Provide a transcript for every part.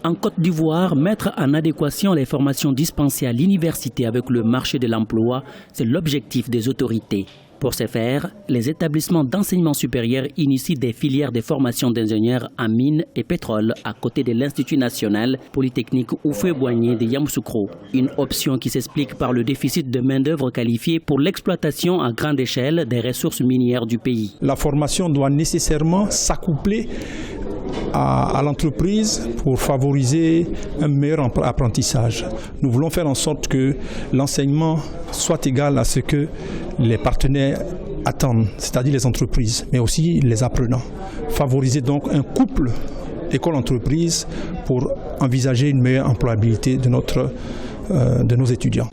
En Côte d'Ivoire, mettre en adéquation les formations dispensées à l'université avec le marché de l'emploi, c'est l'objectif des autorités. Pour ce faire, les établissements d'enseignement supérieur initient des filières de formation d'ingénieurs en mines et pétrole à côté de l'Institut national polytechnique Houphouët-Boigny de Yamoussoukro. Une option qui s'explique par le déficit de main-d'œuvre qualifiée pour l'exploitation à grande échelle des ressources minières du pays. La formation doit nécessairement s'accoupler à l'entreprise pour favoriser un meilleur apprentissage. Nous voulons faire en sorte que l'enseignement soit égal à ce que les partenaires attendent, c'est-à-dire les entreprises, mais aussi les apprenants. Favoriser donc un couple école-entreprise pour envisager une meilleure employabilité de nos étudiants.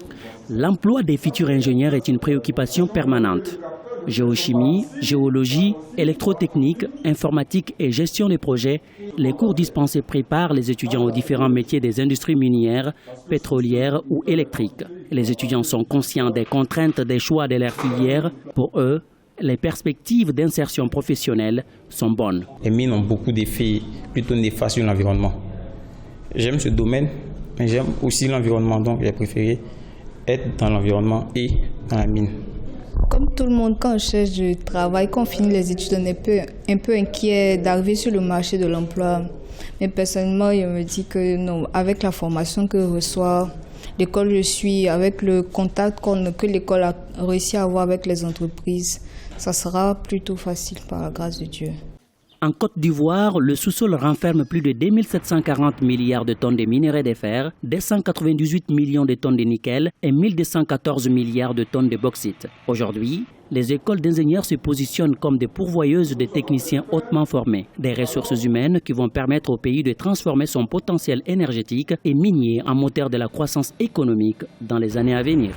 L'emploi des futurs ingénieurs est une préoccupation permanente. Géochimie, géologie, électrotechnique, informatique et gestion des projets, les cours dispensés préparent les étudiants aux différents métiers des industries minières, pétrolières ou électriques. Les étudiants sont conscients des contraintes des choix de leur filière. Pour eux, les perspectives d'insertion professionnelle sont bonnes. Les mines ont beaucoup d'effets plutôt néfastes sur l'environnement. J'aime ce domaine, mais j'aime aussi l'environnement, donc j'ai préféré être dans l'environnement et dans la mine. Comme tout le monde, quand on cherche du travail, quand on finit les études, on est un peu inquiet d'arriver sur le marché de l'emploi. Mais personnellement, je me dis que non, avec la formation que je reçois, l'école où je suis, avec le contact que l'école a réussi à avoir avec les entreprises, ça sera plutôt facile par la grâce de Dieu. En Côte d'Ivoire, le sous-sol renferme plus de 2740 milliards de tonnes de minerais de fer, 298 millions de tonnes de nickel et 1214 milliards de tonnes de bauxite. Aujourd'hui, les écoles d'ingénieurs se positionnent comme des pourvoyeuses de techniciens hautement formés, des ressources humaines qui vont permettre au pays de transformer son potentiel énergétique et minier en moteur de la croissance économique dans les années à venir.